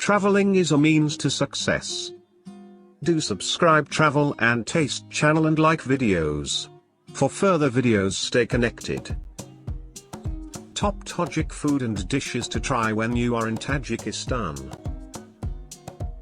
Traveling is a means to success. Do subscribe Travel and Taste channel and like videos. For further videos, stay connected. Top Tajik food and dishes to try when you are in Tajikistan.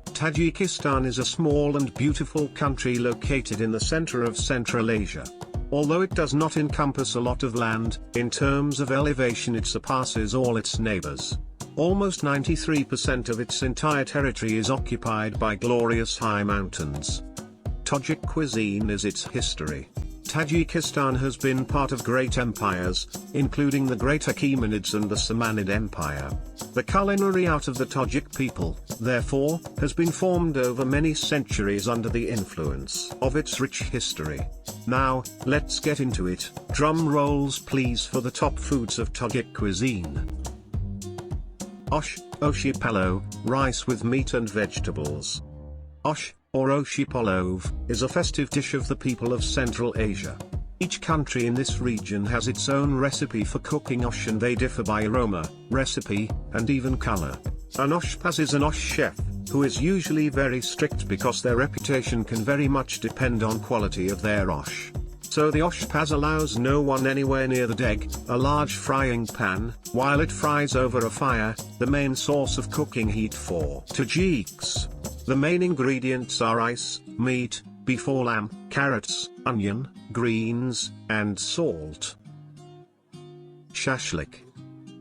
Tajikistan is a small and beautiful country located in the center of Central Asia. Although it does not encompass a lot of land, in terms of elevation it surpasses all its neighbors. Almost 93% of its entire territory is occupied by glorious high mountains. Tajik cuisine is its history. Tajikistan has been part of great empires, including the Great Achaemenids and the Samanid Empire. The culinary art of the Tajik people, therefore, has been formed over many centuries under the influence of its rich history. Now, let's get into it. Drum rolls please for the top foods of Tajik cuisine. Oshi Palow, rice with meat and vegetables. Osh, or Oshi Palow, is a festive dish of the people of Central Asia. Each country in this region has its own recipe for cooking osh, and they differ by aroma, recipe, and even color. An oshpaz is an osh chef, who is usually very strict because their reputation can very much depend on quality of their osh. So the oshpaz allows no one anywhere near the deg, a large frying pan, while it fries over a fire, the main source of cooking heat for Tajiks. The main ingredients are rice, meat, beef or lamb, carrots, onion, greens, and salt. Shashlik.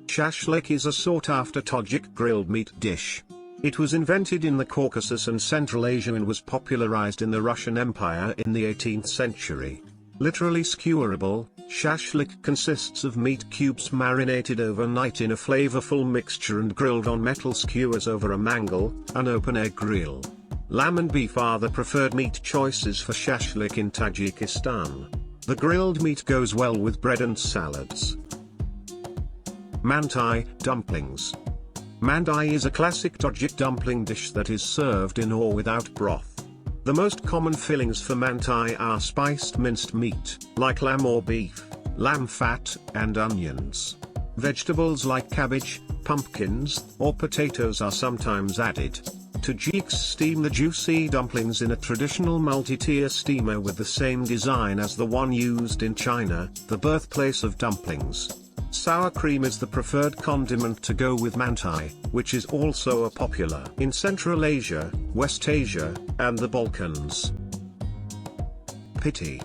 Shashlik is a sought-after Tajik grilled meat dish. It was invented in the Caucasus and Central Asia and was popularized in the Russian Empire in the 18th century. Literally skewerable, shashlik consists of meat cubes marinated overnight in a flavorful mixture and grilled on metal skewers over a mangal, an open-air grill. Lamb and beef are the preferred meat choices for shashlik in Tajikistan. The grilled meat goes well with bread and salads. Manti, dumplings. Manti is a classic Tajik dumpling dish that is served in or without broth. The most common fillings for manti are spiced minced meat, like lamb or beef, lamb fat, and onions. Vegetables like cabbage, pumpkins, or potatoes are sometimes added. Tajiks steam the juicy dumplings in a traditional multi-tier steamer with the same design as the one used in China, the birthplace of dumplings. Sour cream is the preferred condiment to go with manti, which is also popular in Central Asia, West Asia, and the Balkans. Piti.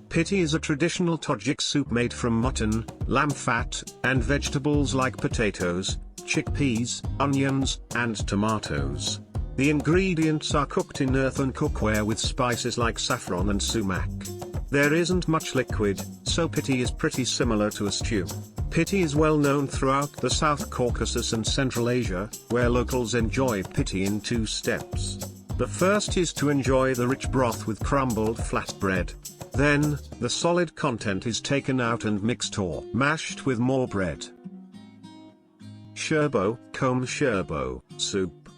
Piti is a traditional Tajik soup made from mutton, lamb fat, and vegetables like potatoes, chickpeas, onions, and tomatoes. The ingredients are cooked in earthen cookware with spices like saffron and sumac. There isn't much liquid, so piti is pretty similar to a stew. Piti is well known throughout the South Caucasus and Central Asia, where locals enjoy piti in two steps. The first is to enjoy the rich broth with crumbled flat bread. Then, the solid content is taken out and mixed or mashed with more bread. Shurbo, Khom-Shurbo, soup.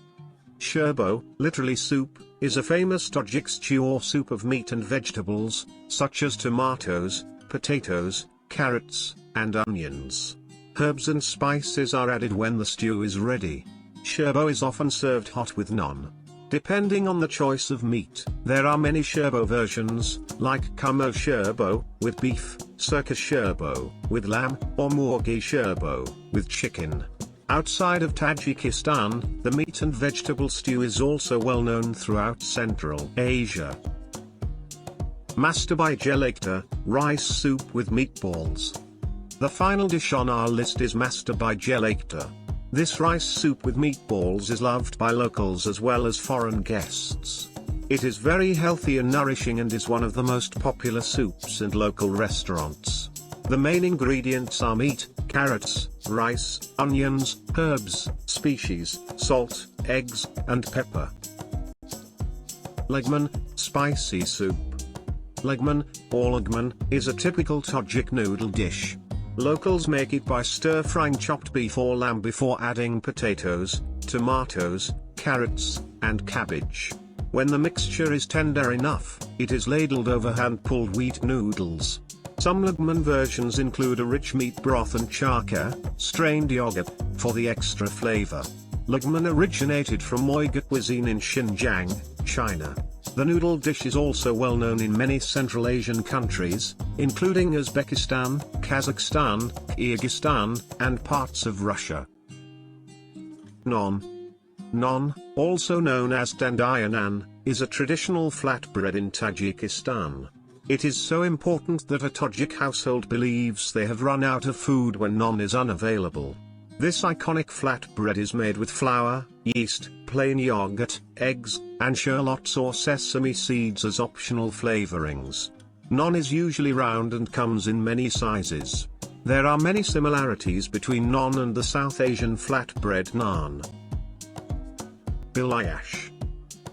Shurbo, literally soup, is a famous Tajik stew or soup of meat and vegetables, such as tomatoes, potatoes, carrots, and onions. Herbs and spices are added when the stew is ready. Shurbo is often served hot with naan. Depending on the choice of meat, there are many shurbo versions, like Khom-Shurbo, with beef, Shurbo, with lamb, or Murgi Shurbo, with chicken. Outside of Tajikistan, the meat and vegetable stew is also well known throughout Central Asia. Mastobai gelakdor, rice soup with meatballs. The final dish on our list is Mastobai gelakdor. This rice soup with meatballs is loved by locals as well as foreign guests. It is very healthy and nourishing and is one of the most popular soups in local restaurants. The main ingredients are meat, carrots, rice, onions, herbs, species, salt, eggs, and pepper. Laghmon, spicy soup. Laghmon, or Laghmon, is a typical Tajik noodle dish. Locals make it by stir-frying chopped beef or lamb before adding potatoes, tomatoes, carrots, and cabbage. When the mixture is tender enough, it is ladled over hand-pulled wheat noodles. Some Laghmon versions include a rich meat broth and charka, strained yogurt, for the extra flavor. Laghmon originated from Uyghur cuisine in Xinjiang, China. The noodle dish is also well known in many Central Asian countries, including Uzbekistan, Kazakhstan, Kyrgyzstan, and parts of Russia. Naan. Naan, also known as dandaya naan, is a traditional flatbread in Tajikistan. It is so important that a Tajik household believes they have run out of food when naan is unavailable. This iconic flatbread is made with flour, yeast, plain yogurt, eggs, and shallots or sesame seeds as optional flavorings. Naan is usually round and comes in many sizes. There are many similarities between naan and the South Asian flatbread naan. Belyash.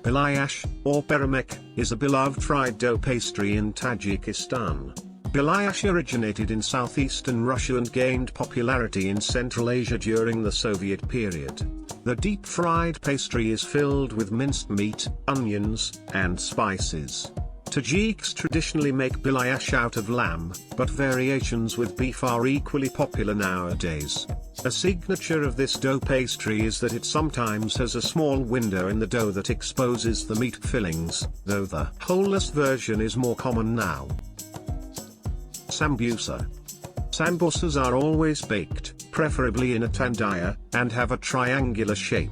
Belyash, or Fatir-maska, is a beloved fried dough pastry in Tajikistan. Belyash originated in southeastern Russia and gained popularity in Central Asia during the Soviet period. The deep-fried pastry is filled with minced meat, onions, and spices. Tajiks traditionally make belyash out of lamb, but variations with beef are equally popular nowadays. A signature of this dough pastry is that it sometimes has a small window in the dough that exposes the meat fillings, though the holeless version is more common now. Sambusa. Sambusas are always baked, preferably in a tandiya, and have a triangular shape.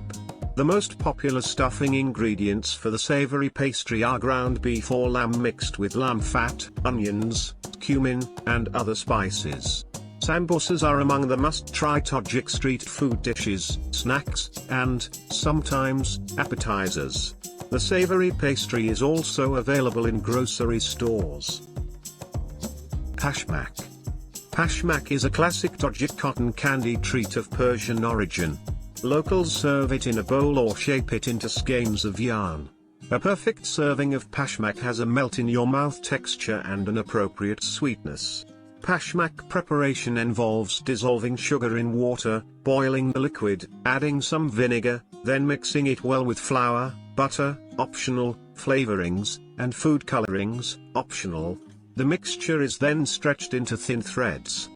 The most popular stuffing ingredients for the savory pastry are ground beef or lamb mixed with lamb fat, onions, cumin, and other spices. Sambusas are among the must-try Tajik street food dishes, snacks, and, sometimes, appetizers. The savory pastry is also available in grocery stores. Pashmak. Pashmak is a classic Tajik cotton candy treat of Persian origin. Locals serve it in a bowl or shape it into skeins of yarn. A perfect serving of Pashmak has a melt-in-your-mouth texture and an appropriate sweetness. Pashmak preparation involves dissolving sugar in water, boiling the liquid, adding some vinegar, then mixing it well with flour, butter, optional, flavorings, and food colorings, optional. The mixture is then stretched into thin threads.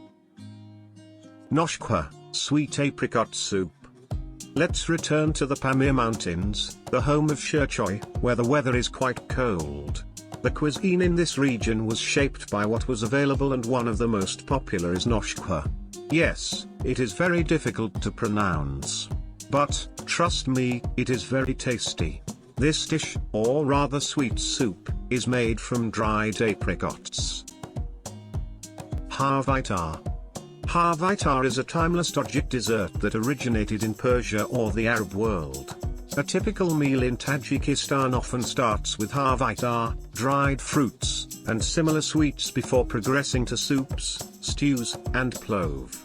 Noshkhukhpa, sweet apricot soup. Let's return to the Pamir Mountains, the home of Shashlik, where the weather is quite cold. The cuisine in this region was shaped by what was available, and one of the most popular is Noshkhukhpa. Yes, it is very difficult to pronounce. But, trust me, it is very tasty. This dish, or rather sweet soup, is made from dried apricots. Halvaitar. Halvaitar is a timeless Tajik dessert that originated in Persia or the Arab world. A typical meal in Tajikistan often starts with halvaitar, dried fruits, and similar sweets before progressing to soups, stews, and plov.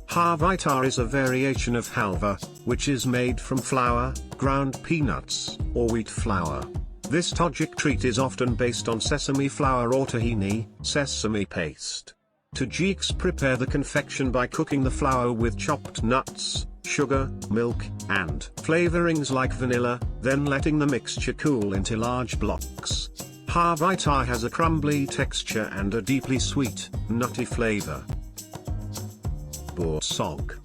Halvaitar is a variation of halva, which is made from flour, ground peanuts, or wheat flour. This Tajik treat is often based on sesame flour or tahini, sesame paste. Tajiks prepare the confection by cooking the flour with chopped nuts, sugar, milk, and flavorings like vanilla, then letting the mixture cool into large blocks. Halvaitar has a crumbly texture and a deeply sweet, nutty flavor. Boortsog.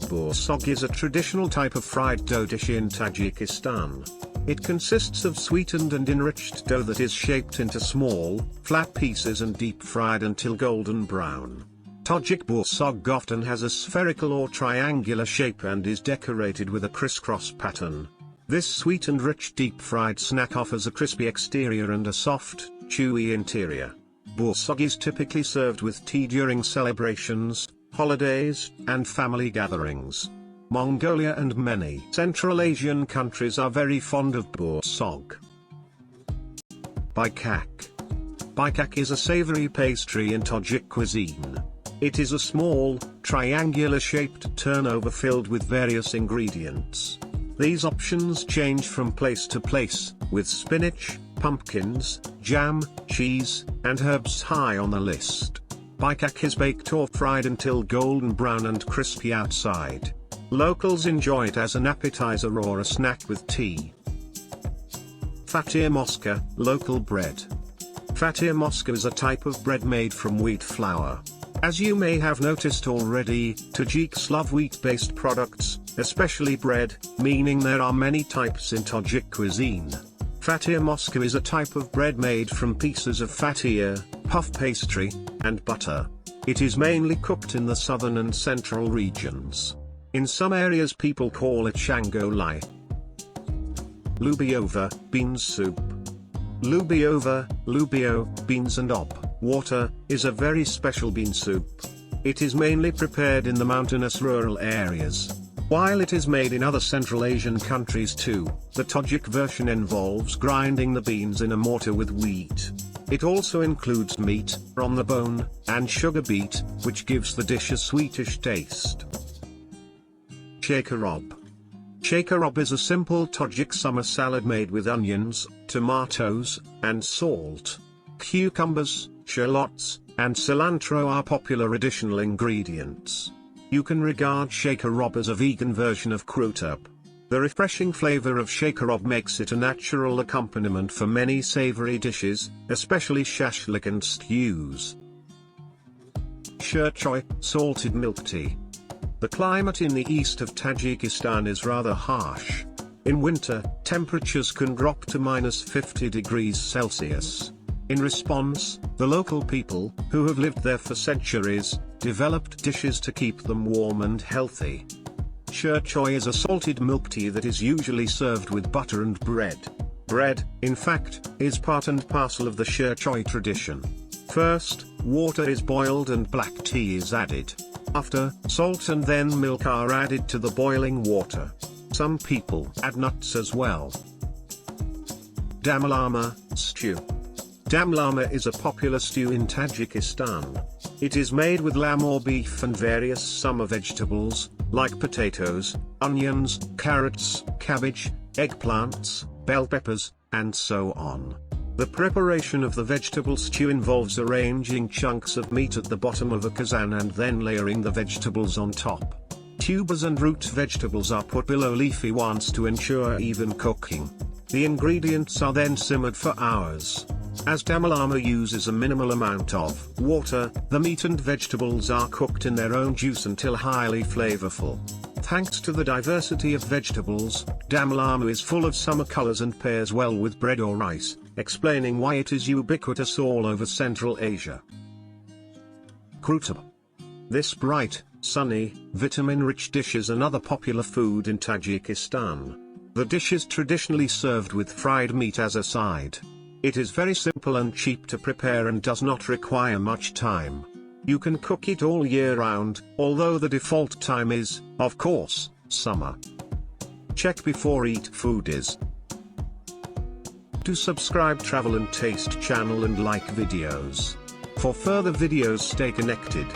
Boortsog is a traditional type of fried dough dish in Tajikistan. It consists of sweetened and enriched dough that is shaped into small, flat pieces and deep-fried until golden brown. Tajik boortsog often has a spherical or triangular shape and is decorated with a crisscross pattern. This sweet and rich deep-fried snack offers a crispy exterior and a soft, chewy interior. Boortsog is typically served with tea during celebrations, holidays, and family gatherings. Mongolia and many Central Asian countries are very fond of boortsog. Bichak. Bichak is a savory pastry in Tajik cuisine. It is a small, triangular-shaped turnover filled with various ingredients. These options change from place to place, with spinach, pumpkins, jam, cheese, and herbs high on the list. Bichak is baked or fried until golden brown and crispy outside. Locals enjoy it as an appetizer or a snack with tea. Fatir-maska, local bread. Fatir-maska is a type of bread made from wheat flour. As you may have noticed already, Tajiks love wheat-based products, especially bread, meaning there are many types in Tajik cuisine. Fatir-maska is a type of bread made from pieces of fatir, puff pastry, and butter. It is mainly cooked in the southern and central regions. In some areas people call it shangolai. Lubiova, bean soup. Lubiova, lubio, beans and water, is a very special bean soup. It is mainly prepared in the mountainous rural areas. While it is made in other Central Asian countries too, the Tajik version involves grinding the beans in a mortar with wheat. It also includes meat, on the bone, and sugar beet, which gives the dish a sweetish taste. Shakarob. Shakarob is a simple Tajik summer salad made with onions, tomatoes, and salt. Cucumbers, shallots, and cilantro are popular additional ingredients. You can regard shakarob as a vegan version of krutub. The refreshing flavor of shakarob makes it a natural accompaniment for many savory dishes, especially shashlik and stews. Shirchoy, salted milk tea. The climate in the east of Tajikistan is rather harsh. In winter, temperatures can drop to -50 degrees Celsius. In response, the local people, who have lived there for centuries, developed dishes to keep them warm and healthy. Shirchoy is a salted milk tea that is usually served with butter and bread. Bread, in fact, is part and parcel of the Shirchoy tradition. First, water is boiled and black tea is added. After, salt and then milk are added to the boiling water. Some people add nuts as well. Damlama, stew. Damlama is a popular stew in Tajikistan. It is made with lamb or beef and various summer vegetables, like potatoes, onions, carrots, cabbage, eggplants, bell peppers, and so on. The preparation of the vegetable stew involves arranging chunks of meat at the bottom of a kazan and then layering the vegetables on top. Tubers and root vegetables are put below leafy ones to ensure even cooking. The ingredients are then simmered for hours. As damlama uses a minimal amount of water, the meat and vegetables are cooked in their own juice until highly flavorful. Thanks to the diversity of vegetables, damlama is full of summer colors and pairs well with bread or rice, explaining why it is ubiquitous all over Central Asia. Krutub. This bright, sunny, vitamin-rich dish is another popular food in Tajikistan. The dish is traditionally served with fried meat as a side. It is very simple and cheap to prepare and does not require much time. You can cook it all year round, although the default time is, of course, summer. Check before eat food is. To subscribe Travel and Taste channel and like videos. For further videos stay connected.